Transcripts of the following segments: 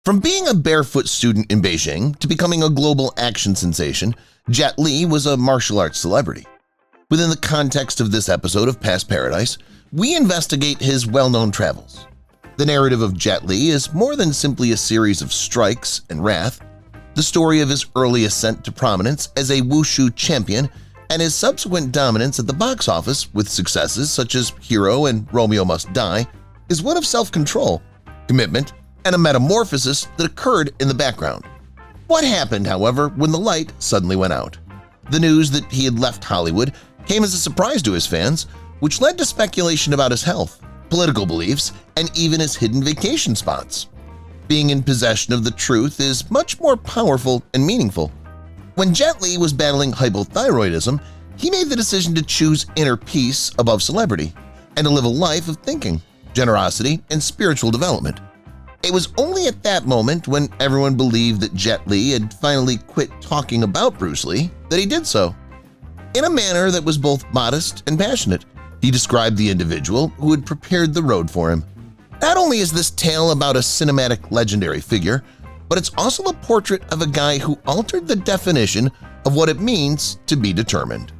From being a barefoot student in Beijing to becoming a global action sensation, Jet Li was a martial arts celebrity. Within the context of this episode of Past Paradise, we investigate his well-known travels. The narrative of Jet Li is more than simply a series of strikes and wrath. The story of his early ascent to prominence as a wushu champion and his subsequent dominance at the box office with successes such as Hero and Romeo Must Die is one of self-control, commitment, and a metamorphosis that occurred in the background. What happened, however, when the light suddenly went out? The news that he had left Hollywood came as a surprise to his fans, which led to speculation about his health, political beliefs, and even his hidden vacation spots. Being in possession of the truth is much more powerful and meaningful. When Jet Li was battling hypothyroidism, he made the decision to choose inner peace above celebrity and to live a life of thinking, generosity, and spiritual development. It was only at that moment, when everyone believed that Jet Li had finally quit talking about Bruce Lee, that he did so. In a manner that was both modest and passionate, he described the individual who had prepared the road for him. Not only is this tale about a cinematic legendary figure, but it's also a portrait of a guy who altered the definition of what it means to be determined.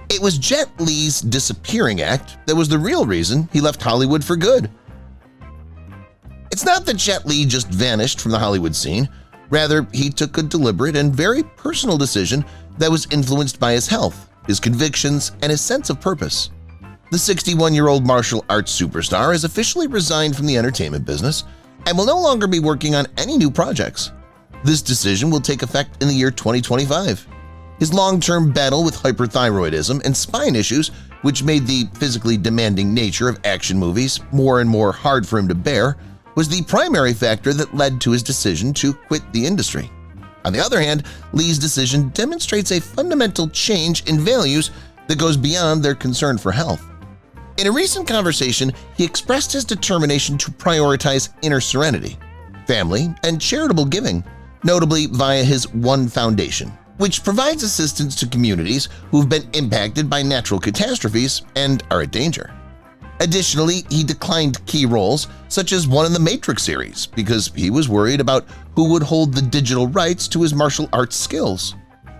It was Jet Li's disappearing act that was the real reason he left Hollywood for good. It's not that Jet Li just vanished from the Hollywood scene. Rather, he took a deliberate and very personal decision that was influenced by his health, his convictions, and his sense of purpose. The 61-year-old martial arts superstar has officially resigned from the entertainment business and will no longer be working on any new projects. This decision will take effect in the year 2025. His long-term battle with hyperthyroidism and spine issues, which made the physically demanding nature of action movies more and more hard for him to bear, was the primary factor that led to his decision to quit the industry. On the other hand, Li's decision demonstrates a fundamental change in values that goes beyond their concern for health. In a recent conversation, he expressed his determination to prioritize inner serenity, family, and charitable giving, notably via his One Foundation, which provides assistance to communities who've been impacted by natural catastrophes and are at danger. Additionally, he declined key roles such as one in the Matrix series because he was worried about who would hold the digital rights to his martial arts skills.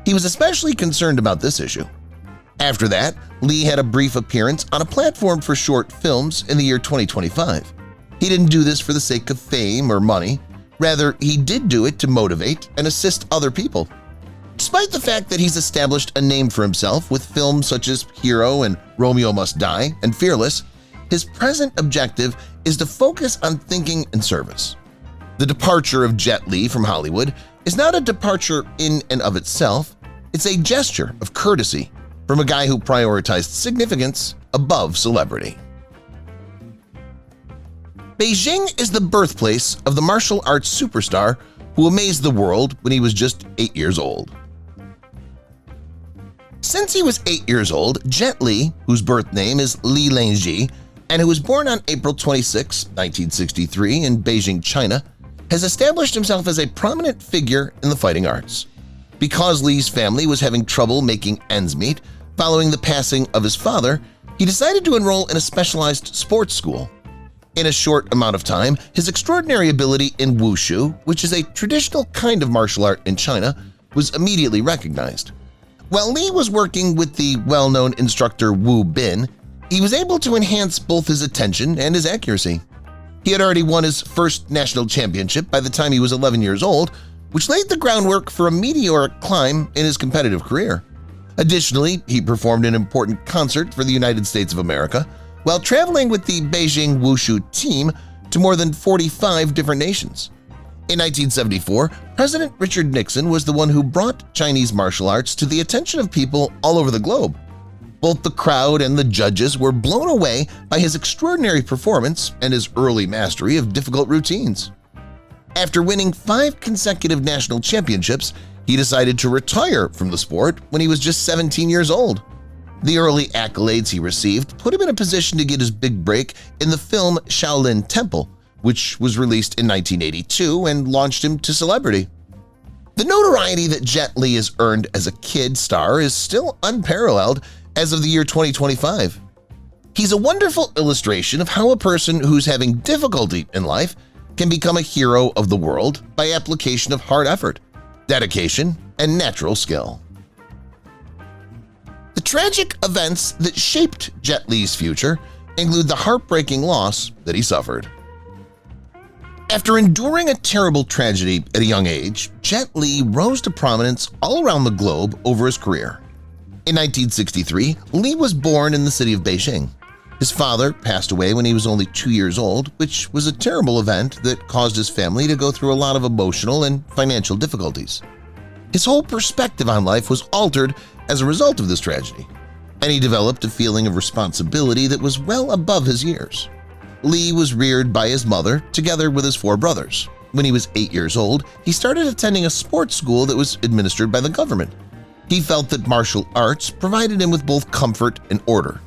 He was especially concerned about this issue. After that, Li had a brief appearance on a platform for short films in the year 2025. He didn't do this for the sake of fame or money. Rather, he did do it to motivate and assist other people. Despite the fact that he's established a name for himself with films such as Hero and Romeo Must Die and Fearless, his present objective is to focus on thinking and service. The departure of Jet Li from Hollywood is not a departure in and of itself. It's a gesture of courtesy from a guy who prioritized significance above celebrity. Beijing is the birthplace of the martial arts superstar who amazed the world when he was just 8 years old. Since he was 8 years old, Jet Li, whose birth name is Li Lingji, and who was born on April 26, 1963 in Beijing, China, has established himself as a prominent figure in the fighting arts. Because Li's family was having trouble making ends meet following the passing of his father, he decided to enroll in a specialized sports school. In a short amount of time, his extraordinary ability in wushu, which is a traditional kind of martial art in China, was immediately recognized. While Li was working with the well-known instructor Wu Bin, he was able to enhance both his attention and his accuracy. He had already won his first national championship by the time he was 11 years old, which laid the groundwork for a meteoric climb in his competitive career. Additionally, he performed an important concert for the United States of America while traveling with the Beijing Wushu team to more than 45 different nations. In 1974, President Richard Nixon was the one who brought Chinese martial arts to the attention of people all over the globe. Both the crowd and the judges were blown away by his extraordinary performance and his early mastery of difficult routines. After winning 5 consecutive national championships, he decided to retire from the sport when he was just 17 years old. The early accolades he received put him in a position to get his big break in the film Shaolin Temple, which was released in 1982 and launched him to celebrity. The notoriety that Jet Li has earned as a kid star is still unparalleled as of the year 2025. He's a wonderful illustration of how a person who's having difficulty in life can become a hero of the world by application of hard effort, dedication, and natural skill. The tragic events that shaped Jet Li's future include the heartbreaking loss that he suffered. After enduring a terrible tragedy at a young age, Jet Li rose to prominence all around the globe over his career. In 1963, Li was born in the city of Beijing. His father passed away when he was only 2 years old, which was a terrible event that caused his family to go through a lot of emotional and financial difficulties. His whole perspective on life was altered as a result of this tragedy, and he developed a feeling of responsibility that was well above his years. Li was reared by his mother together with his 4 brothers. When he was 8 years old, he started attending a sports school that was administered by the government. He felt that martial arts provided him with both comfort and order.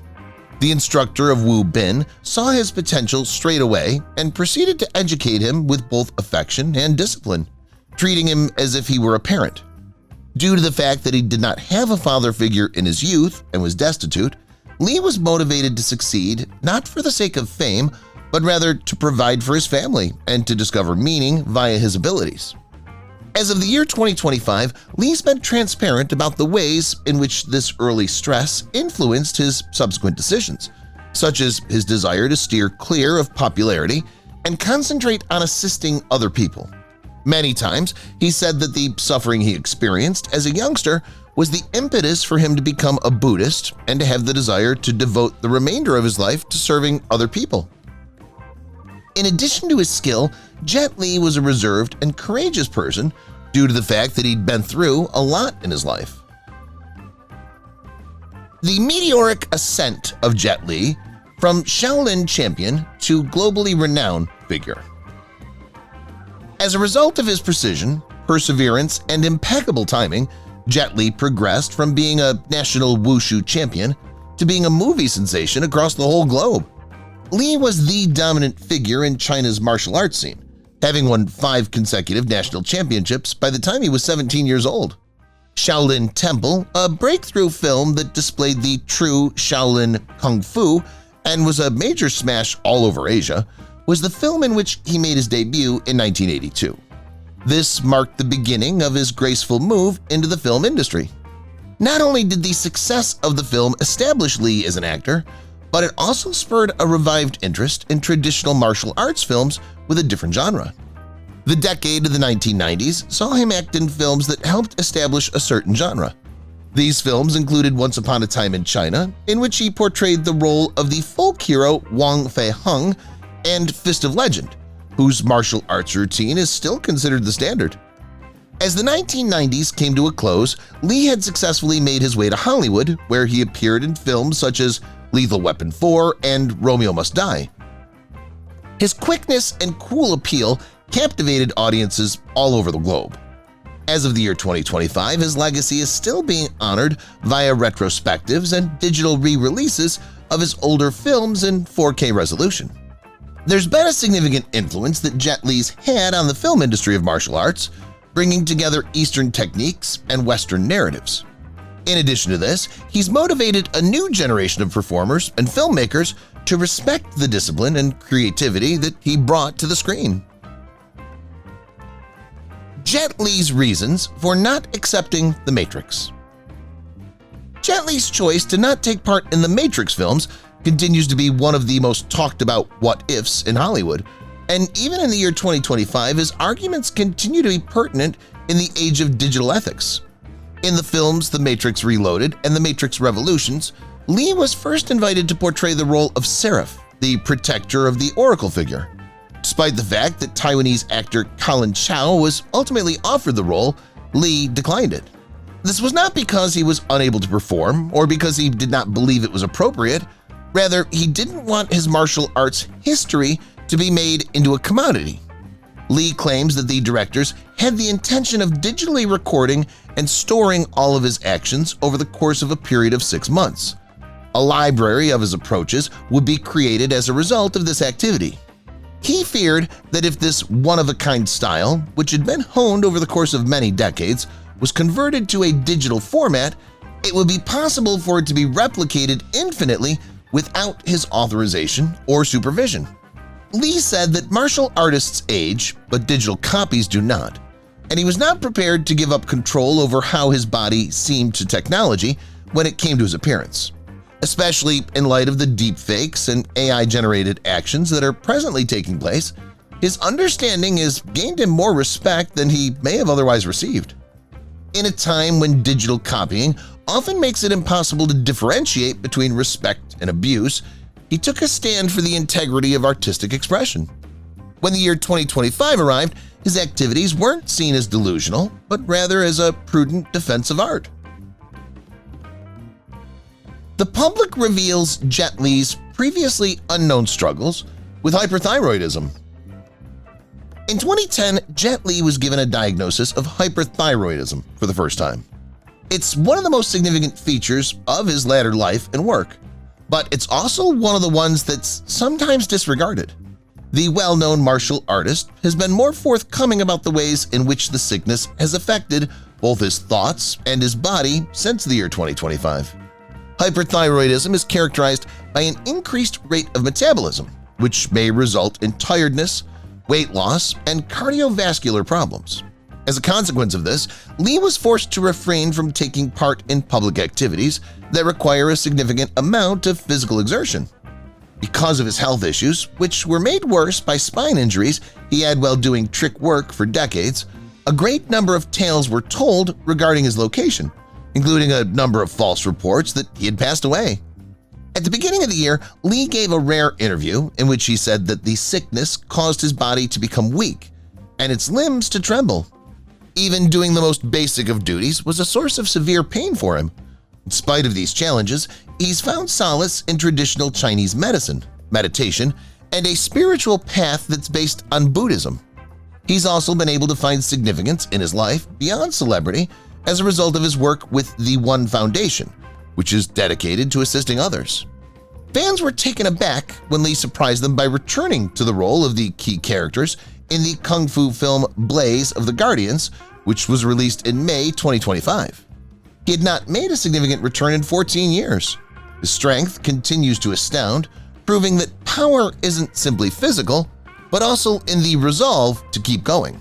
The instructor of Wu Bin saw his potential straight away and proceeded to educate him with both affection and discipline, treating him as if he were a parent. Due to the fact that he did not have a father figure in his youth and was destitute, Li was motivated to succeed not for the sake of fame, but rather to provide for his family and to discover meaning via his abilities. As of the year 2025, Li's been transparent about the ways in which this early stress influenced his subsequent decisions, such as his desire to steer clear of popularity and concentrate on assisting other people. Many times, he said that the suffering he experienced as a youngster was the impetus for him to become a Buddhist and to have the desire to devote the remainder of his life to serving other people. In addition to his skill, Jet Li was a reserved and courageous person due to the fact that he'd been through a lot in his life. The meteoric ascent of Jet Li from Shaolin champion to globally renowned figure. As a result of his precision, perseverance, and impeccable timing, Jet Li progressed from being a national wushu champion to being a movie sensation across the whole globe. Li was the dominant figure in China's martial arts scene, having won 5 consecutive national championships by the time he was 17 years old. Shaolin Temple, a breakthrough film that displayed the true Shaolin Kung Fu and was a major smash all over Asia, was the film in which he made his debut in 1982. This marked the beginning of his graceful move into the film industry. Not only did the success of the film establish Li as an actor, but it also spurred a revived interest in traditional martial arts films with a different genre. The decade of the 1990s saw him act in films that helped establish a certain genre. These films included Once Upon a Time in China, in which he portrayed the role of the folk hero Wang Fei Hung, and Fist of Legend, whose martial arts routine is still considered the standard. As the 1990s came to a close, Li had successfully made his way to Hollywood, where he appeared in films such as Lethal Weapon 4 and Romeo Must Die. His quickness and cool appeal captivated audiences all over the globe. As of the year 2025, his legacy is still being honored via retrospectives and digital re-releases of his older films in 4K resolution. There's been a significant influence that Jet Li's had on the film industry of martial arts, bringing together Eastern techniques and Western narratives. In addition to this, he's motivated a new generation of performers and filmmakers to respect the discipline and creativity that he brought to the screen. Jet Li's reasons for not accepting The Matrix. Jet Li's choice to not take part in the Matrix films continues to be one of the most talked about what-ifs in Hollywood, and even in the year 2025, his arguments continue to be pertinent in the age of digital ethics. In the films The Matrix Reloaded and The Matrix Revolutions, Li was first invited to portray the role of Seraph, the protector of the Oracle figure. Despite the fact that Taiwanese actor Colin Chow was ultimately offered the role, Li declined it. This was not because he was unable to perform or because he did not believe it was appropriate. Rather, he didn't want his martial arts history to be made into a commodity. Li claims that the directors had the intention of digitally recording and storing all of his actions over the course of a period of 6 months. A library of his approaches would be created as a result of this activity. He feared that if this one-of-a-kind style, which had been honed over the course of many decades, was converted to a digital format, it would be possible for it to be replicated infinitely without his authorization or supervision. Lee said that martial artists age, but digital copies do not, and he was not prepared to give up control over how his body seemed to technology when it came to his appearance, especially in light of the deepfakes and AI-generated actions that are presently taking place. His understanding has gained him more respect than he may have otherwise received. In a time when digital copying often makes it impossible to differentiate between respect and abuse, he took a stand for the integrity of artistic expression. When the year 2025 arrived, his activities weren't seen as delusional, but rather as a prudent defense of art. The public reveals Jet Li's previously unknown struggles with hyperthyroidism. In 2010, Jet Li was given a diagnosis of hyperthyroidism for the first time. It's one of the most significant features of his latter life and work, but it's also one of the ones that's sometimes disregarded. The well-known martial artist has been more forthcoming about the ways in which the sickness has affected both his thoughts and his body since the year 2025. Hyperthyroidism is characterized by an increased rate of metabolism, which may result in tiredness, weight loss, and cardiovascular problems. As a consequence of this, Lee was forced to refrain from taking part in public activities that require a significant amount of physical exertion. Because of his health issues, which were made worse by spine injuries he had while doing trick work for decades, a great number of tales were told regarding his location, including a number of false reports that he had passed away. At the beginning of the year, Lee gave a rare interview in which he said that the sickness caused his body to become weak and its limbs to tremble. Even doing the most basic of duties was a source of severe pain for him. In spite of these challenges, he's found solace in traditional Chinese medicine, meditation, and a spiritual path that's based on Buddhism. He's also been able to find significance in his life beyond celebrity as a result of his work with the One Foundation, which is dedicated to assisting others. Fans were taken aback when Lee surprised them by returning to the role of the key characters in the kung fu film Blaze of the Guardians, which was released in May 2025. He had not made a significant return in 14 years. His strength continues to astound, proving that power isn't simply physical, but also in the resolve to keep going.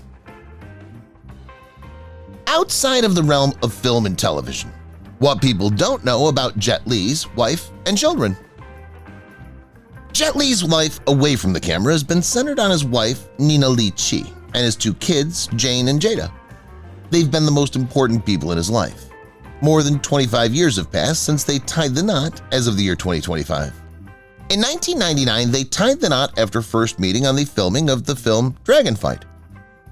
Outside of the realm of film and television, what people don't know about Jet Li's wife and children. Jet Li's life away from the camera has been centered on his wife, Nina Lee Chi, and his two kids, Jane and Jada. They've been the most important people in his life. More than 25 years have passed since they tied the knot as of the year 2025. In 1999, they tied the knot after first meeting on the filming of the film Dragonfight.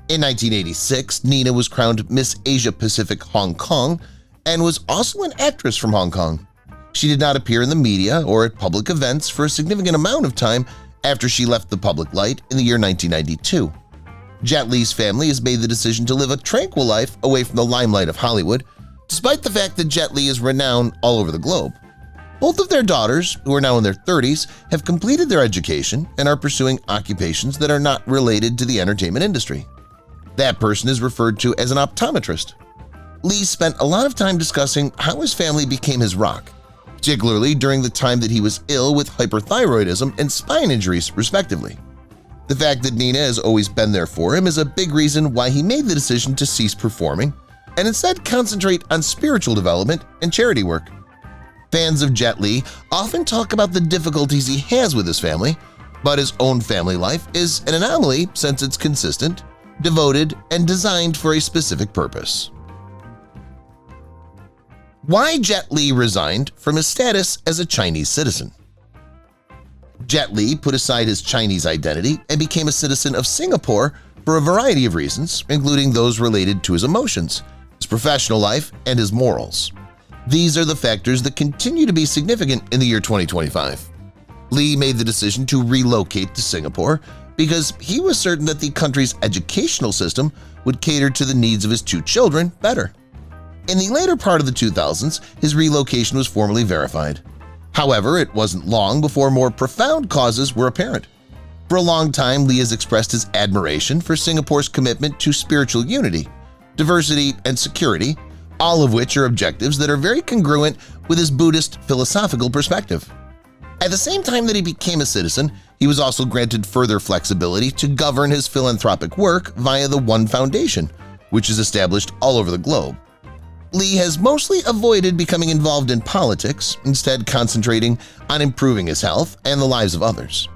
In 1986, Nina was crowned Miss Asia Pacific Hong Kong and was also an actress from Hong Kong. She did not appear in the media or at public events for a significant amount of time after she left the public light in the year 1992. Jet Li's family has made the decision to live a tranquil life away from the limelight of Hollywood, despite the fact that Jet Li is renowned all over the globe. Both of their daughters, who are now in their 30s, have completed their education and are pursuing occupations that are not related to the entertainment industry. That person is referred to as an optometrist. Lee spent a lot of time discussing how his family became his rock, particularly during the time that he was ill with hyperthyroidism and spine injuries, respectively. The fact that Nina has always been there for him is a big reason why he made the decision to cease performing and instead concentrate on spiritual development and charity work. Fans of Jet Li often talk about the difficulties he has with his family, but his own family life is an anomaly since it's consistent, devoted, and designed for a specific purpose. Why Jet Li resigned from his status as a Chinese citizen. Jet Li put aside his Chinese identity and became a citizen of Singapore for a variety of reasons, including those related to his emotions, his professional life, and his morals. These are the factors that continue to be significant in the year 2025. Lee made the decision to relocate to Singapore because he was certain that the country's educational system would cater to the needs of his two children better. In the later part of the 2000s, his relocation was formally verified. However, it wasn't long before more profound causes were apparent. For a long time, Lee has expressed his admiration for Singapore's commitment to spiritual unity, diversity, and security, all of which are objectives that are very congruent with his Buddhist philosophical perspective. At the same time that he became a citizen, he was also granted further flexibility to govern his philanthropic work via the One Foundation, which is established all over the globe. Lee has mostly avoided becoming involved in politics, instead concentrating on improving his health and the lives of others.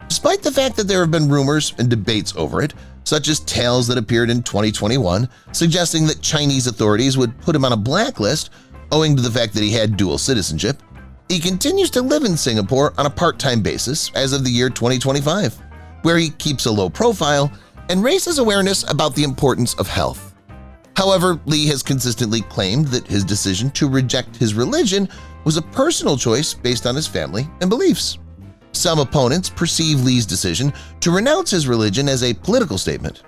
Despite the fact that there have been rumors and debates over it, such as tales that appeared in 2021 suggesting that Chinese authorities would put him on a blacklist owing to the fact that he had dual citizenship, he continues to live in Singapore on a part-time basis as of the year 2025, where he keeps a low profile and raises awareness about the importance of health. However, Lee has consistently claimed that his decision to reject his religion was a personal choice based on his family and beliefs. Some opponents perceive Lee's decision to renounce his religion as a political statement.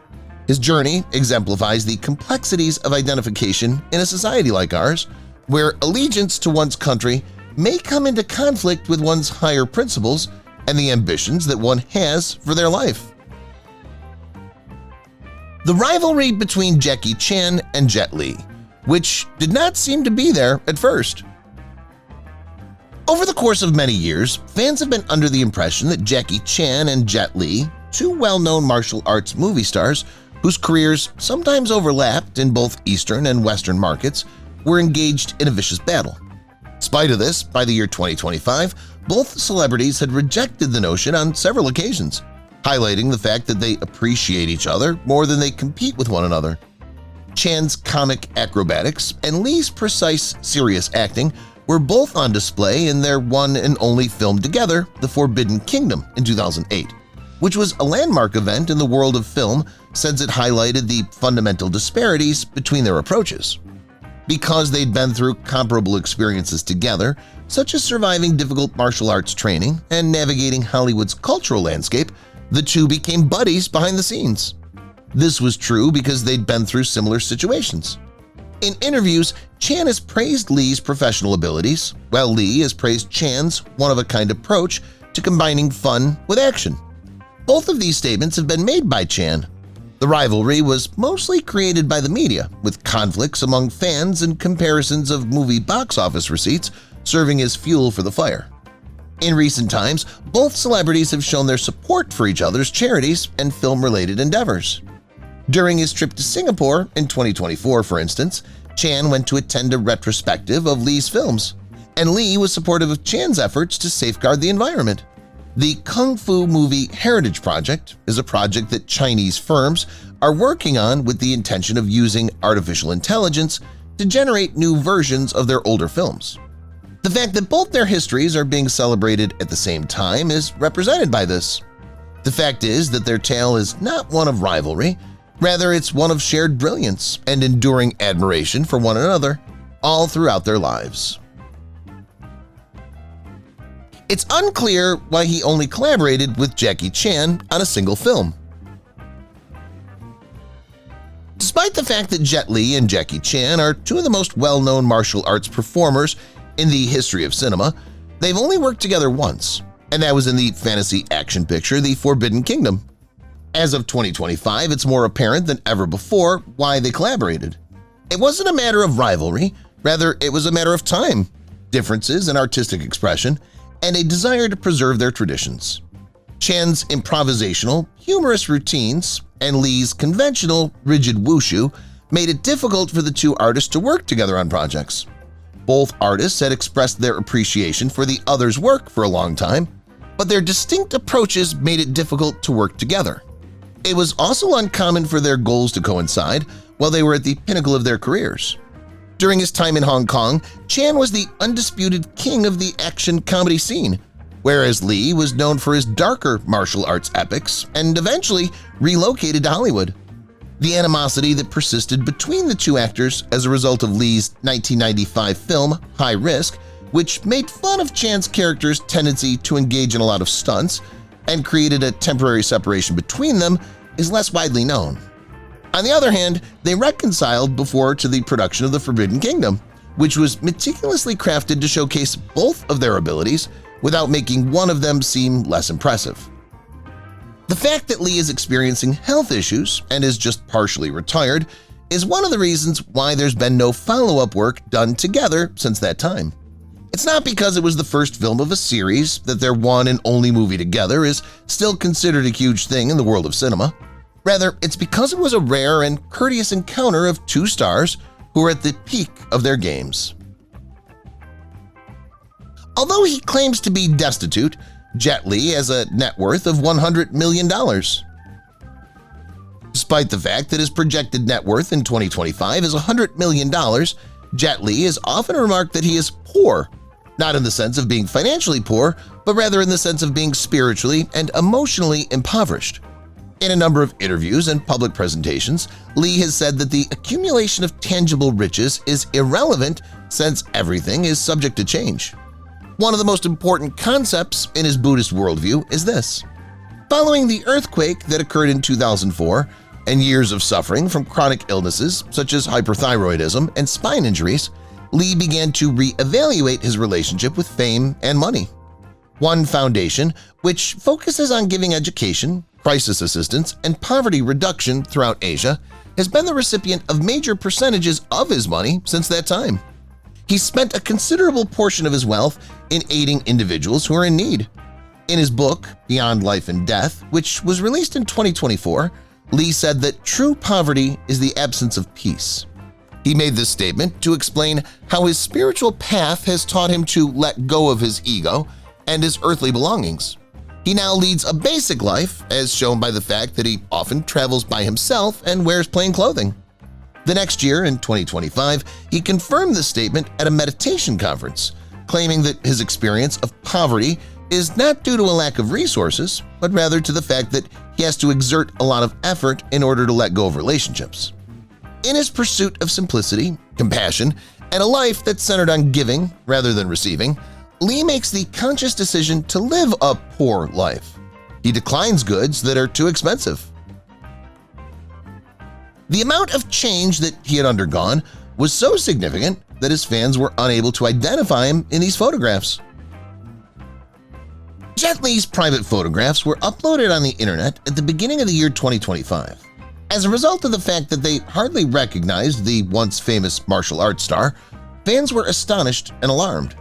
His journey exemplifies the complexities of identification in a society like ours, where allegiance to one's country may come into conflict with one's higher principles and the ambitions that one has for their life. The rivalry between Jackie Chan and Jet Li, which did not seem to be there at first. Over the course of many years, fans have been under the impression that Jackie Chan and Jet Li, two well-known martial arts movie stars whose careers sometimes overlapped in both Eastern and Western markets, were engaged in a vicious battle. In spite of this, by the year 2025, both celebrities had rejected the notion on several occasions, highlighting the fact that they appreciate each other more than they compete with one another. Chan's comic acrobatics and Lee's precise, serious acting were both on display in their one and only film together, The Forbidden Kingdom, in 2008, which was a landmark event in the world of film since it highlighted the fundamental disparities between their approaches. Because they'd been through comparable experiences together, such as surviving difficult martial arts training and navigating Hollywood's cultural landscape, the two became buddies behind the scenes. This was true because they'd been through similar situations. In interviews, Chan has praised Lee's professional abilities, while Lee has praised Chan's one-of-a-kind approach to combining fun with action. Both of these statements have been made by Chan. The rivalry was mostly created by the media, with conflicts among fans and comparisons of movie box office receipts serving as fuel for the fire. In recent times, both celebrities have shown their support for each other's charities and film-related endeavors. During his trip to Singapore in 2024, for instance, Chan went to attend a retrospective of Lee's films, and Lee was supportive of Chan's efforts to safeguard the environment. The Kung Fu Movie Heritage Project is a project that Chinese firms are working on with the intention of using artificial intelligence to generate new versions of their older films. The fact that both their histories are being celebrated at the same time is represented by this. The fact is that their tale is not one of rivalry, rather it's one of shared brilliance and enduring admiration for one another all throughout their lives. It's unclear why he only collaborated with Jackie Chan on a single film. Despite the fact that Jet Li and Jackie Chan are two of the most well-known martial arts performers in the history of cinema, they've only worked together once, and that was in the fantasy action picture The Forbidden Kingdom. As of 2025, it's more apparent than ever before why they collaborated. It wasn't a matter of rivalry, rather it was a matter of time, differences in artistic expression, and a desire to preserve their traditions. Chan's improvisational, humorous routines and Lee's conventional, rigid wushu made it difficult for the two artists to work together on projects. Both artists had expressed their appreciation for the other's work for a long time, but their distinct approaches made it difficult to work together. It was also uncommon for their goals to coincide while they were at the pinnacle of their careers. During his time in Hong Kong, Chan was the undisputed king of the action comedy scene, whereas Lee was known for his darker martial arts epics and eventually relocated to Hollywood. The animosity that persisted between the two actors as a result of Lee's 1995 film High Risk, which made fun of Chan's character's tendency to engage in a lot of stunts and created a temporary separation between them, is less widely known. On the other hand, they reconciled before to the production of The Forbidden Kingdom, which was meticulously crafted to showcase both of their abilities without making one of them seem less impressive. The fact that Lee is experiencing health issues and is just partially retired is one of the reasons why there's been no follow-up work done together since that time. It's not because it was the first film of a series that their one and only movie together is still considered a huge thing in the world of cinema. Rather, it's because it was a rare and courteous encounter of two stars who were at the peak of their games. Although he claims to be destitute, Jet Li has a net worth of $100 million. Despite the fact that his projected net worth in 2025 is $100 million, Jet Li has often remarked that he is poor, not in the sense of being financially poor, but rather in the sense of being spiritually and emotionally impoverished. In a number of interviews and public presentations, Li has said that the accumulation of tangible riches is irrelevant since everything is subject to change. One of the most important concepts in his Buddhist worldview is this. Following the earthquake that occurred in 2004 and years of suffering from chronic illnesses such as hyperthyroidism and spine injuries, Li began to re-evaluate his relationship with fame and money. One foundation, which focuses on giving education, crisis assistance, and poverty reduction throughout Asia, has been the recipient of major percentages of his money since that time. He spent a considerable portion of his wealth in aiding individuals who are in need. In his book, Beyond Life and Death, which was released in 2024, Li said that true poverty is the absence of peace. He made this statement to explain how his spiritual path has taught him to let go of his ego and his earthly belongings. He now leads a basic life, as shown by the fact that he often travels by himself and wears plain clothing. The next year, in 2025, he confirmed this statement at a meditation conference, claiming that his experience of poverty is not due to a lack of resources, but rather to the fact that he has to exert a lot of effort in order to let go of relationships. In his pursuit of simplicity, compassion, and a life that's centered on giving rather than receiving, Li makes the conscious decision to live a poor life. He declines goods that are too expensive. The amount of change that he had undergone was so significant that his fans were unable to identify him in these photographs. Jet Li's private photographs were uploaded on the internet at the beginning of the year 2025. As a result of the fact that they hardly recognized the once famous martial arts star, fans were astonished and alarmed.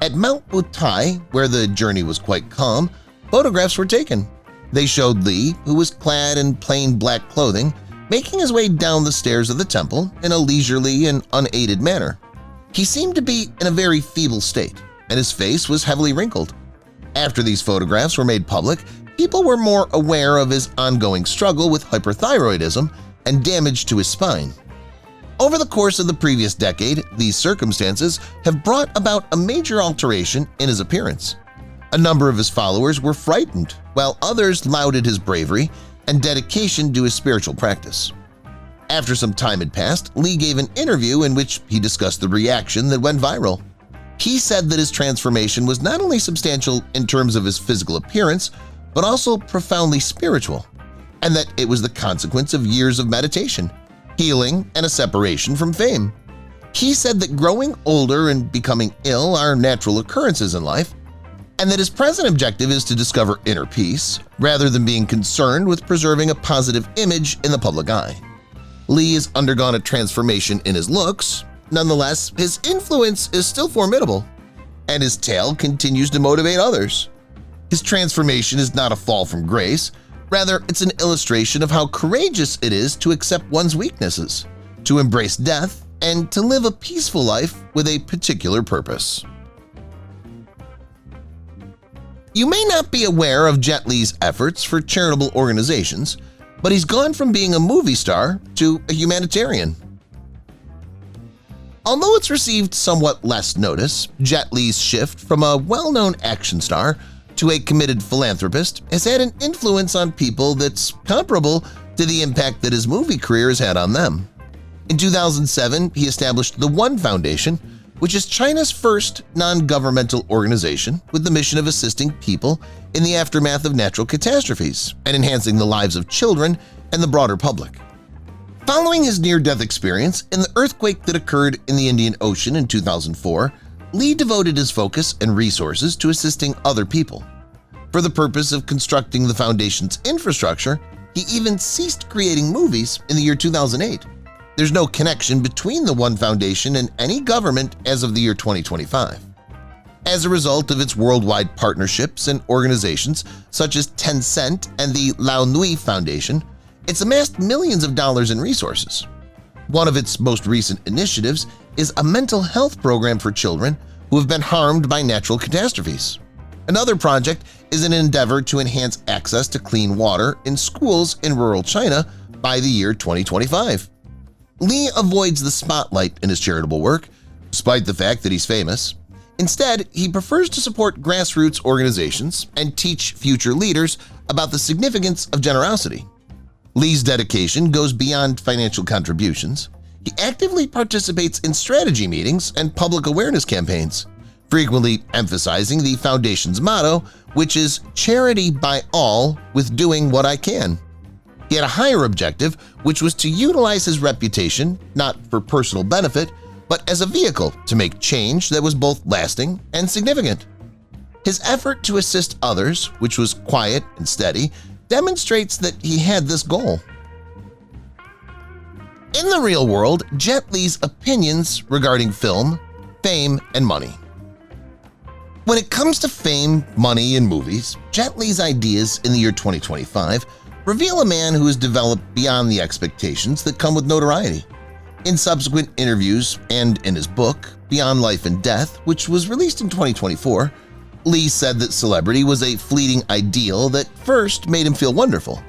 At Mount Wutai, where the journey was quite calm, photographs were taken. They showed Li, who was clad in plain black clothing, making his way down the stairs of the temple in a leisurely and unaided manner. He seemed to be in a very feeble state, and his face was heavily wrinkled. After these photographs were made public, people were more aware of his ongoing struggle with hyperthyroidism and damage to his spine. Over the course of the previous decade, these circumstances have brought about a major alteration in his appearance. A number of his followers were frightened, while others lauded his bravery and dedication to his spiritual practice. After some time had passed, Li gave an interview in which he discussed the reaction that went viral. He said that his transformation was not only substantial in terms of his physical appearance, but also profoundly spiritual, and that it was the consequence of years of meditation, healing, and a separation from fame. He said that growing older and becoming ill are natural occurrences in life, and that his present objective is to discover inner peace rather than being concerned with preserving a positive image in the public eye. Li has undergone a transformation in his looks. Nonetheless, his influence is still formidable, and his tale continues to motivate others. His transformation is not a fall from grace, rather it's an illustration of how courageous it is to accept one's weaknesses, to embrace death, and to live a peaceful life with a particular purpose. You may not be aware of Jet Li's efforts for charitable organizations, but he's gone from being a movie star to a humanitarian. Although it's received somewhat less notice, Jet Li's shift from a well-known action star to a committed philanthropist has had an influence on people that's comparable to the impact that his movie career has had on them. In 2007, he established the One Foundation, which is China's first non-governmental organization with the mission of assisting people in the aftermath of natural catastrophes and enhancing the lives of children and the broader public. Following his near-death experience in the earthquake that occurred in the Indian Ocean in 2004, Li devoted his focus and resources to assisting other people. For the purpose of constructing the foundation's infrastructure, he even ceased creating movies in the year 2008. There's no connection between the One Foundation and any government as of the year 2025. As a result of its worldwide partnerships and organizations such as Tencent and the Lao Nui Foundation, it's amassed millions of dollars in resources. One of its most recent initiatives is a mental health program for children who have been harmed by natural catastrophes. Another project is an endeavor to enhance access to clean water in schools in rural China by the year 2025. Li avoids the spotlight in his charitable work, despite the fact that he's famous. Instead, he prefers to support grassroots organizations and teach future leaders about the significance of generosity. Li's dedication goes beyond financial contributions. He actively participates in strategy meetings and public awareness campaigns, frequently emphasizing the Foundation's motto, which is "Charity by all with doing what I can." He had a higher objective, which was to utilize his reputation not for personal benefit, but as a vehicle to make change that was both lasting and significant. His effort to assist others, which was quiet and steady, demonstrates that he had this goal. In the real world, Jet Li's opinions regarding film, fame, and money. When it comes to fame, money, and movies, Jet Li's ideas in the year 2025 reveal a man who has developed beyond the expectations that come with notoriety. In subsequent interviews and in his book, Beyond Life and Death, which was released in 2024, Li said that celebrity was a fleeting ideal that first made him feel wonderful,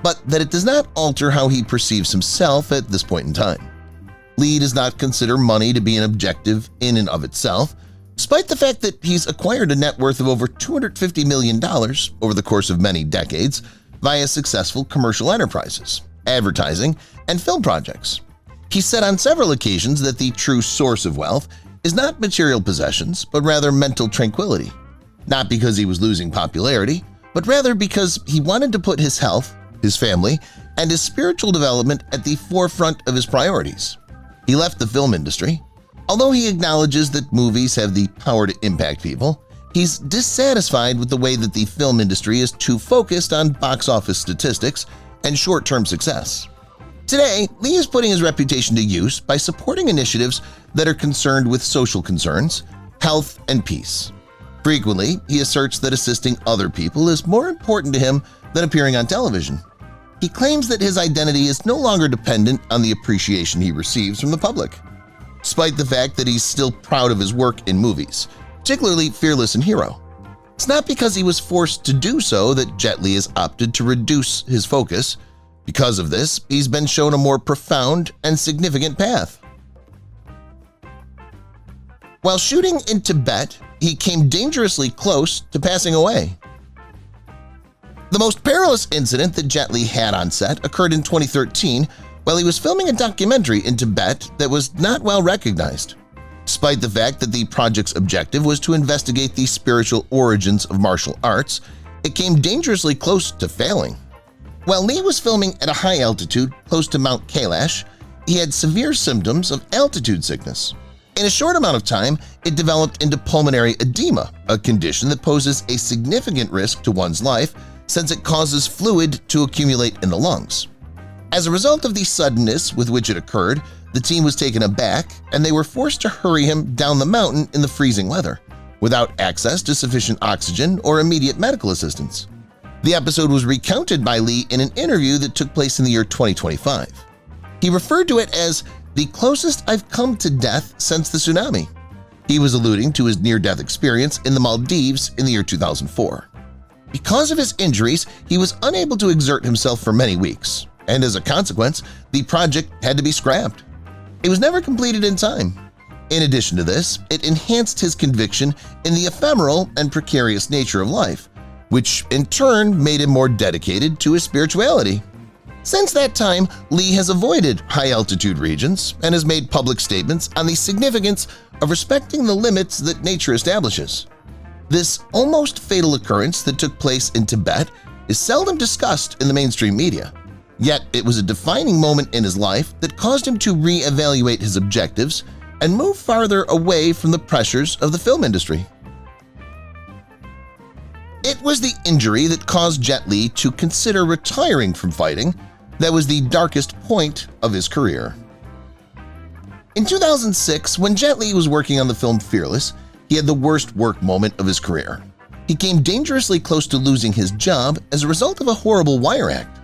but that it does not alter how he perceives himself at this point in time. Li does not consider money to be an objective in and of itself, despite the fact that he's acquired a net worth of over $250 million over the course of many decades via successful commercial enterprises, advertising, and film projects. He said on several occasions that the true source of wealth is not material possessions, but rather mental tranquility. Not because he was losing popularity, but rather because he wanted to put his health, his family, and his spiritual development at the forefront of his priorities. He left the film industry. Although he acknowledges that movies have the power to impact people, he's dissatisfied with the way that the film industry is too focused on box office statistics and short-term success. Today, Li is putting his reputation to use by supporting initiatives that are concerned with social concerns, health, and peace. Frequently, he asserts that assisting other people is more important to him than appearing on television. He claims that his identity is no longer dependent on the appreciation he receives from the public. Despite the fact that he's still proud of his work in movies, particularly Fearless and Hero. It's not because he was forced to do so that Jet Li has opted to reduce his focus. Because of this, he's been shown a more profound and significant path. While shooting in Tibet, he came dangerously close to passing away. The most perilous incident that Jet Li had on set occurred in 2013 while he was filming a documentary in Tibet that was not well recognized. Despite the fact that the project's objective was to investigate the spiritual origins of martial arts, it came dangerously close to failing. While Li was filming at a high altitude close to Mount Kailash, he had severe symptoms of altitude sickness. In a short amount of time, it developed into pulmonary edema, a condition that poses a significant risk to one's life since it causes fluid to accumulate in the lungs. As a result of the suddenness with which it occurred, the team was taken aback and they were forced to hurry him down the mountain in the freezing weather, without access to sufficient oxygen or immediate medical assistance. The episode was recounted by Li in an interview that took place in the year 2025. He referred to it as the closest I've come to death since the tsunami. He was alluding to his near-death experience in the Maldives in the year 2004. Because of his injuries, he was unable to exert himself for many weeks, and as a consequence, the project had to be scrapped. It was never completed in time. In addition to this, it enhanced his conviction in the ephemeral and precarious nature of life, which in turn made him more dedicated to his spirituality. Since that time, Li has avoided high-altitude regions and has made public statements on the significance of respecting the limits that nature establishes. This almost fatal occurrence that took place in Tibet is seldom discussed in the mainstream media, yet it was a defining moment in his life that caused him to re-evaluate his objectives and move farther away from the pressures of the film industry. It was the injury that caused Jet Li to consider retiring from fighting that was the darkest point of his career. In 2006, when Jet Li was working on the film Fearless, he had the worst work moment of his career. He came dangerously close to losing his job as a result of a horrible wire act.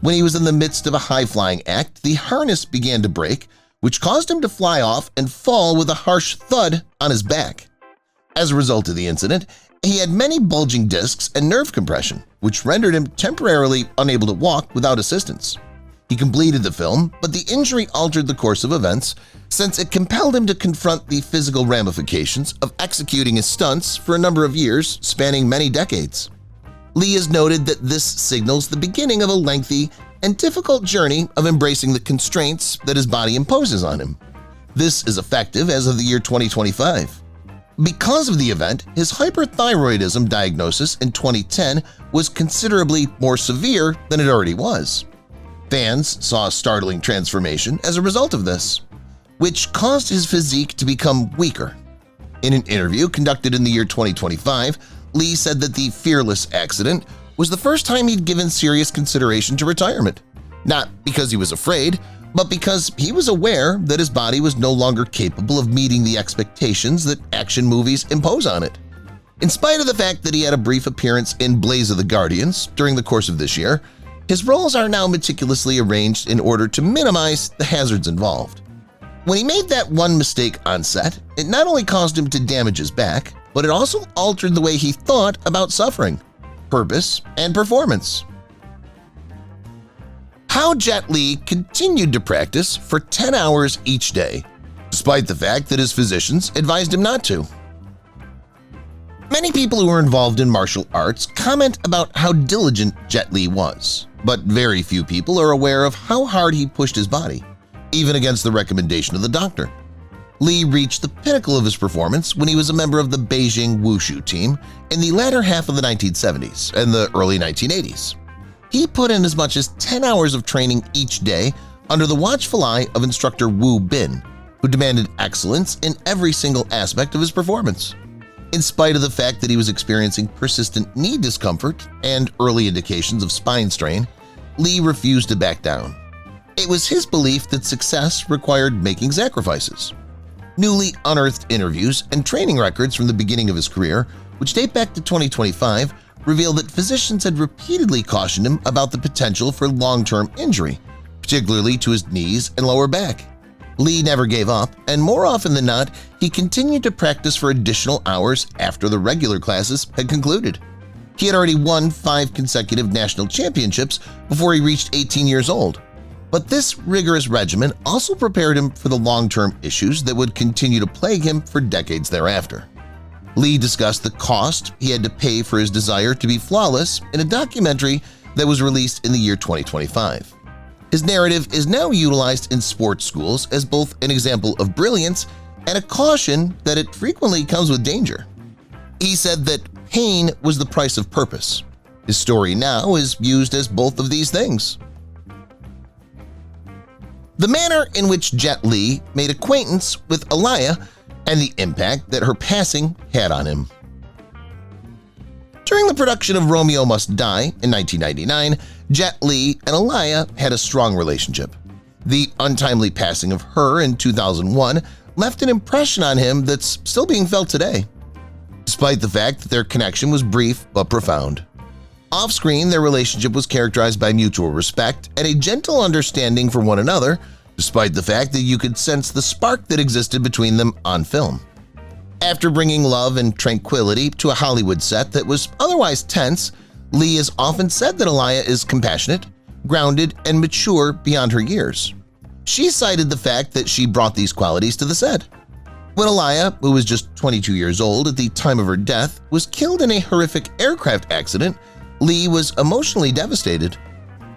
When he was in the midst of a high-flying act, the harness began to break, which caused him to fly off and fall with a harsh thud on his back. As a result of the incident, he had many bulging discs and nerve compression, which rendered him temporarily unable to walk without assistance. He completed the film, but the injury altered the course of events since it compelled him to confront the physical ramifications of executing his stunts for a number of years spanning many decades. Lee has noted that this signals the beginning of a lengthy and difficult journey of embracing the constraints that his body imposes on him. This is effective as of the year 2025. Because of the event, his hyperthyroidism diagnosis in 2010 was considerably more severe than it already was. Fans saw a startling transformation as a result of this, which caused his physique to become weaker. In an interview conducted in the year 2025, Lee said that the Fearless accident was the first time he'd given serious consideration to retirement, not because he was afraid, but because he was aware that his body was no longer capable of meeting the expectations that action movies impose on it. In spite of the fact that he had a brief appearance in Blaze of the Guardians during the course of this year, his roles are now meticulously arranged in order to minimize the hazards involved. When he made that one mistake on set, it not only caused him to damage his back, but it also altered the way he thought about suffering, purpose, and performance. How Jet Li continued to practice for 10 hours each day, despite the fact that his physicians advised him not to. Many people who are involved in martial arts comment about how diligent Jet Li was, but very few people are aware of how hard he pushed his body, even against the recommendation of the doctor. Lee reached the pinnacle of his performance when he was a member of the Beijing Wushu team in the latter half of the 1970s and the early 1980s. He put in as much as 10 hours of training each day under the watchful eye of instructor Wu Bin, who demanded excellence in every single aspect of his performance. In spite of the fact that he was experiencing persistent knee discomfort and early indications of spine strain, Lee refused to back down. It was his belief that success required making sacrifices. Newly unearthed interviews and training records from the beginning of his career, which date back to 2025, reveal that physicians had repeatedly cautioned him about the potential for long-term injury, particularly to his knees and lower back. Lee never gave up, and more often than not, he continued to practice for additional hours after the regular classes had concluded. He had already won 5 consecutive national championships before he reached 18 years old. But this rigorous regimen also prepared him for the long-term issues that would continue to plague him for decades thereafter. Lee discussed the cost he had to pay for his desire to be flawless in a documentary that was released in the year 2025. His narrative is now utilized in sports schools as both an example of brilliance and a caution that it frequently comes with danger. He said that pain was the price of purpose. His story now is used as both of these things. The manner in which Jet Li made acquaintance with Aaliyah and the impact that her passing had on him. During the production of Romeo Must Die in 1999, Jet Li and Aaliyah had a strong relationship. The untimely passing of her in 2001 left an impression on him that's still being felt today, despite the fact that their connection was brief but profound. Off-screen, their relationship was characterized by mutual respect and a gentle understanding for one another, despite the fact that you could sense the spark that existed between them on film. After bringing love and tranquility to a Hollywood set that was otherwise tense, Lee has often said that Aaliyah is compassionate, grounded, and mature beyond her years. She cited the fact that she brought these qualities to the set. When Aaliyah, who was just 22 years old at the time of her death, was killed in a horrific aircraft accident, Lee was emotionally devastated.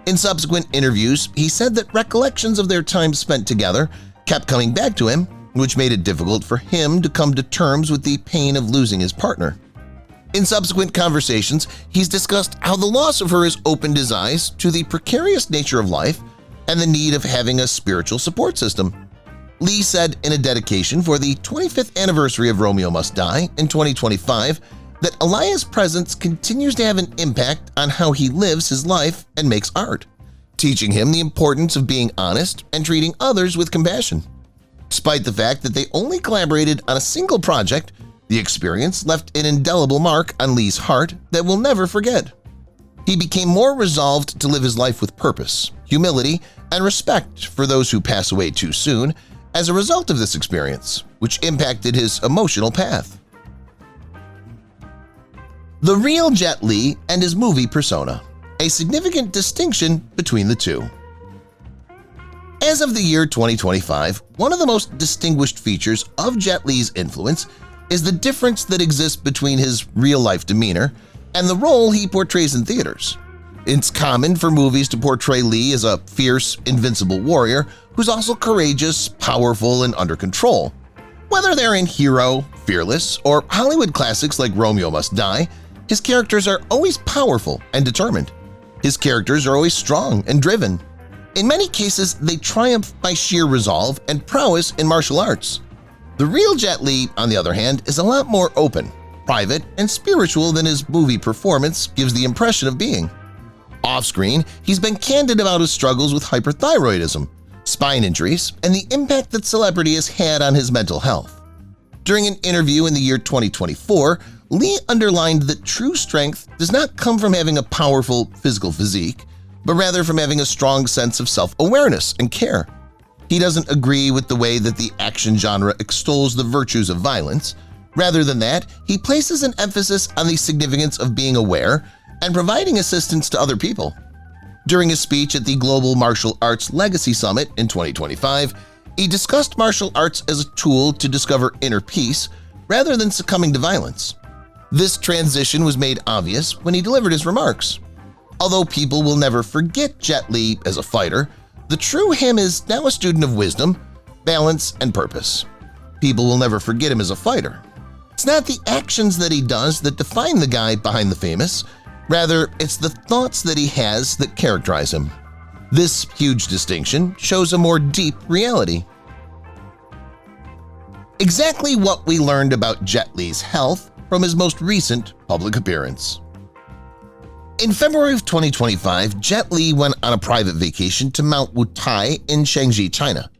In subsequent interviews, he said that recollections of their time spent together kept coming back to him, which made it difficult for him to come to terms with the pain of losing his partner. In subsequent conversations, he's discussed how the loss of her has opened his eyes to the precarious nature of life and the need of having a spiritual support system. Lee said in a dedication for the 25th anniversary of Romeo Must Die in 2025 that Aaliyah's presence continues to have an impact on how he lives his life and makes art, teaching him the importance of being honest and treating others with compassion. Despite the fact that they only collaborated on a single project, The experience left an indelible mark on Lee's heart that we'll never forget. He became more resolved to live his life with purpose, humility, and respect for those who pass away too soon as a result of this experience, which impacted his emotional path. The real Jet Li and his movie persona, a significant distinction between the two. As of the year 2025, one of the most distinguished features of Jet Li's influence is the difference that exists between his real-life demeanor and the role he portrays in theaters. It's common for movies to portray Li as a fierce, invincible warrior who's also courageous, powerful, and under control. Whether they're in Hero, Fearless, or Hollywood classics like Romeo Must Die, his characters are always powerful and determined. His characters are always strong and driven. In many cases, they triumph by sheer resolve and prowess in martial arts. The real Jet Li, on the other hand, is a lot more open, private, and spiritual than his movie performance gives the impression of being. Off-screen, he's been candid about his struggles with hyperthyroidism, spine injuries, and the impact that celebrity has had on his mental health. During an interview in the year 2024, Li underlined that true strength does not come from having a powerful physical physique, but rather from having a strong sense of self-awareness and care. He doesn't agree with the way that the action genre extols the virtues of violence. Rather than that, he places an emphasis on the significance of being aware and providing assistance to other people. During a speech at the Global Martial Arts Legacy Summit in 2025, he discussed martial arts as a tool to discover inner peace rather than succumbing to violence. This transition was made obvious when he delivered his remarks. Although people will never forget Jet Li as a fighter, the true him is now a student of wisdom, balance, and purpose. People will never forget him as a fighter. It's not the actions that he does that define the guy behind the famous, rather it's the thoughts that he has that characterize him. This huge distinction shows a more deep reality. Exactly what we learned about Jet Li's health from his most recent public appearance. In February of 2025, Jet Li went on a private vacation to Mount Wutai in Shaanxi, China.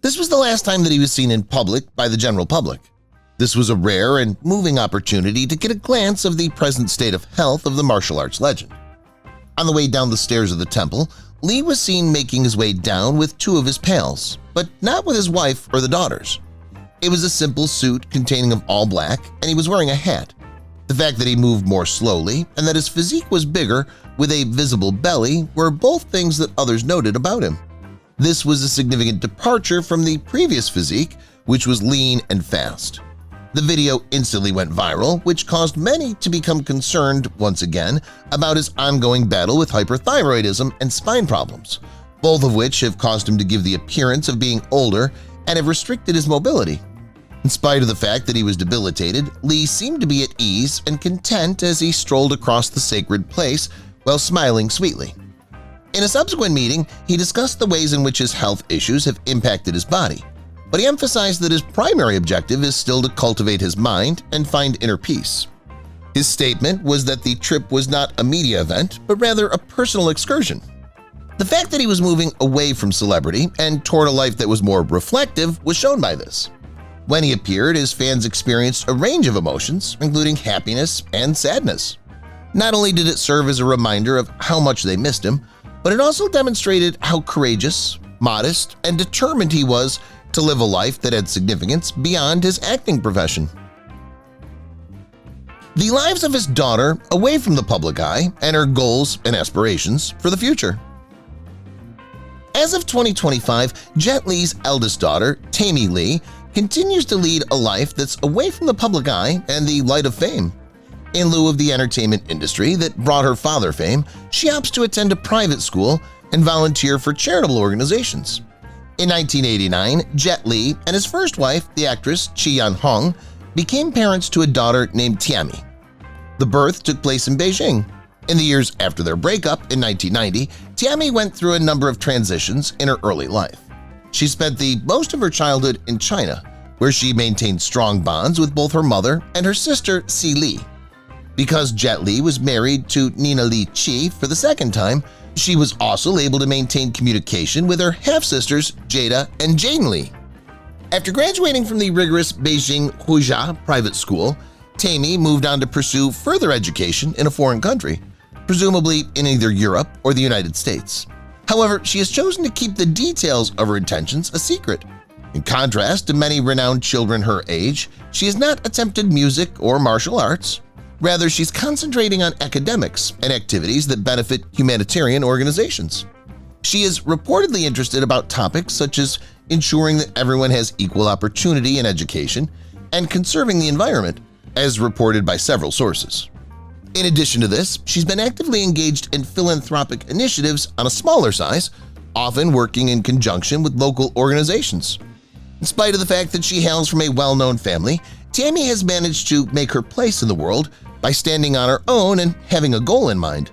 This was the last time that he was seen in public by the general public. This was a rare and moving opportunity to get a glance of the present state of health of the martial arts legend. On the way down the stairs of the temple, Li was seen making his way down with two of his pals, but not with his wife or the daughters. It was a simple suit containing of all black, and he was wearing a hat. The fact that he moved more slowly and that his physique was bigger with a visible belly were both things that others noted about him. This was a significant departure from the previous physique, which was lean and fast. The video instantly went viral, which caused many to become concerned once again about his ongoing battle with hyperthyroidism and spine problems, both of which have caused him to give the appearance of being older and have restricted his mobility. In spite of the fact that he was debilitated, Li seemed to be at ease and content as he strolled across the sacred place while smiling sweetly. In a subsequent meeting, he discussed the ways in which his health issues have impacted his body, but he emphasized that his primary objective is still to cultivate his mind and find inner peace. His statement was that the trip was not a media event, but rather a personal excursion. The fact that he was moving away from celebrity and toward a life that was more reflective was shown by this. When he appeared, his fans experienced a range of emotions, including happiness and sadness. Not only did it serve as a reminder of how much they missed him, but it also demonstrated how courageous, modest, and determined he was to live a life that had significance beyond his acting profession. The lives of his daughter away from the public eye and her goals and aspirations for the future. As of 2025, Jet Li's eldest daughter, Tammy Li, continues to lead a life that's away from the public eye and the light of fame. In lieu of the entertainment industry that brought her father fame, she opts to attend a private school and volunteer for charitable organizations. In 1989, Jet Li and his first wife, the actress Chi Yan-hong, became parents to a daughter named Tammy. The birth took place in Beijing. In the years after their breakup in 1990, Tammy went through a number of transitions in her early life. She spent the most of her childhood in China, where she maintained strong bonds with both her mother and her sister Si Li. Because Jet Li was married to Nina Li Chi for the second time, she was also able to maintain communication with her half-sisters Jada and Jane Li. After graduating from the rigorous Beijing Huizha private school, Tammy moved on to pursue further education in a foreign country, presumably in either Europe or the United States. However, she has chosen to keep the details of her intentions a secret. In contrast to many renowned children her age, she has not attempted music or martial arts. Rather, she's concentrating on academics and activities that benefit humanitarian organizations. She is reportedly interested about topics such as ensuring that everyone has equal opportunity in education and conserving the environment, as reported by several sources. In addition to this, she's been actively engaged in philanthropic initiatives on a smaller size, often working in conjunction with local organizations. In spite of the fact that she hails from a well-known family, Tammy has managed to make her place in the world by standing on her own and having a goal in mind.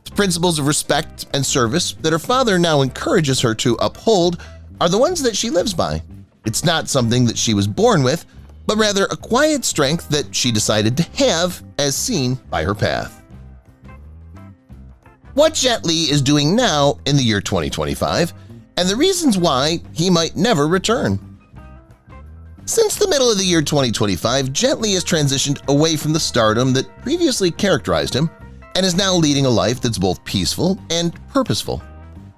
The principles of respect and service that her father now encourages her to uphold are the ones that she lives by. It's not something that she was born with, but rather a quiet strength that she decided to have as seen by her path. What Jet Li is doing now in the year 2025, and the reasons why he might never return. Since the middle of the year 2025, Jet Li has transitioned away from the stardom that previously characterized him and is now leading a life that's both peaceful and purposeful.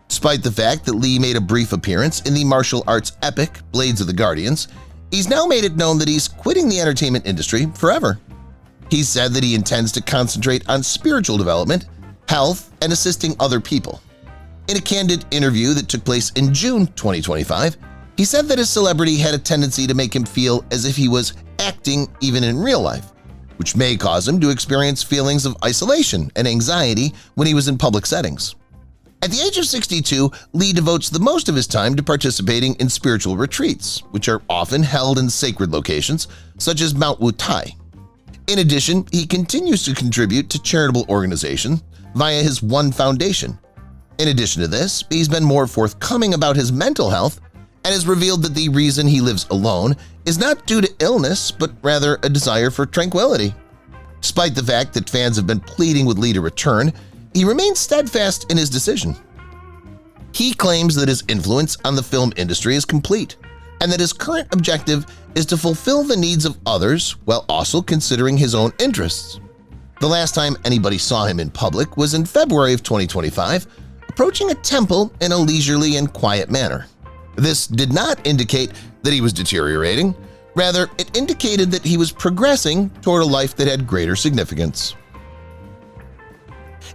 Despite the fact that Li made a brief appearance in the martial arts epic Blades of the Guardians, he's now made it known that he's quitting the entertainment industry forever. He's said that he intends to concentrate on spiritual development, health, and assisting other people. In a candid interview that took place in June 2025, he said that his celebrity had a tendency to make him feel as if he was acting even in real life, which may cause him to experience feelings of isolation and anxiety when he was in public settings. At the age of 62, Li devotes the most of his time to participating in spiritual retreats, which are often held in sacred locations such as Mount Wutai. In addition, he continues to contribute to charitable organizations via his One Foundation. In addition to this, he's been more forthcoming about his mental health and has revealed that the reason he lives alone is not due to illness, but rather a desire for tranquility. Despite the fact that fans have been pleading with Li to return, he remains steadfast in his decision. He claims that his influence on the film industry is complete, and that his current objective is to fulfill the needs of others while also considering his own interests. The last time anybody saw him in public was in February of 2025, approaching a temple in a leisurely and quiet manner. This did not indicate that he was deteriorating. Rather, it indicated that he was progressing toward a life that had greater significance.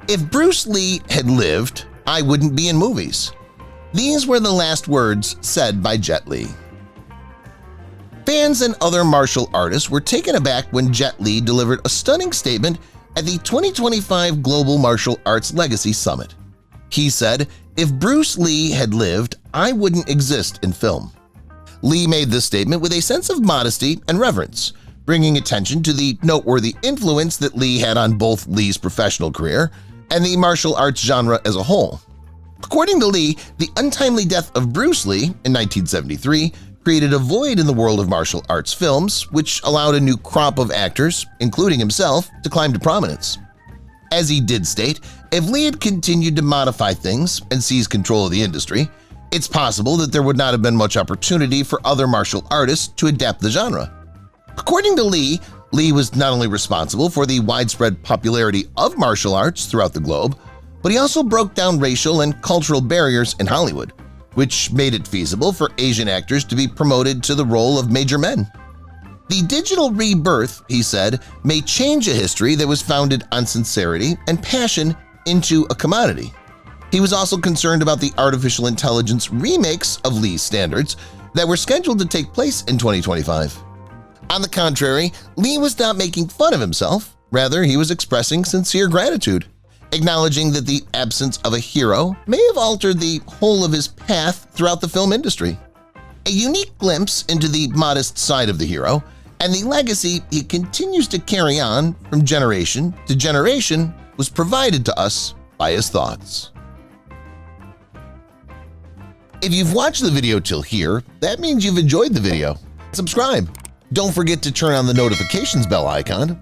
If Bruce Lee had lived, I wouldn't be in movies. These were the last words said by Jet Li. Fans and other martial artists were taken aback when Jet Li delivered a stunning statement at the 2025 Global Martial Arts Legacy Summit. He said, "If Bruce Lee had lived, I wouldn't exist in film." Li made this statement with a sense of modesty and reverence, bringing attention to the noteworthy influence that Li had on both Li's professional career and the martial arts genre as a whole. According to Li, the untimely death of Bruce Lee in 1973 created a void in the world of martial arts films, which allowed a new crop of actors, including himself, to climb to prominence. As he did state, if Li had continued to modify things and seize control of the industry, it's possible that there would not have been much opportunity for other martial artists to adapt the genre. According to Li, Li was not only responsible for the widespread popularity of martial arts throughout the globe, but he also broke down racial and cultural barriers in Hollywood, which made it feasible for Asian actors to be promoted to the role of major men. The digital rebirth, he said, may change a history that was founded on sincerity and passion into a commodity. He was also concerned about the artificial intelligence remakes of Li's standards that were scheduled to take place in 2025. On the contrary, Li was not making fun of himself, rather he was expressing sincere gratitude, acknowledging that the absence of a hero may have altered the whole of his path throughout the film industry. A unique glimpse into the modest side of the hero and the legacy he continues to carry on from generation to generation was provided to us by his thoughts. If you've watched the video till here, that means you've enjoyed the video. Subscribe. Don't forget to turn on the notifications bell icon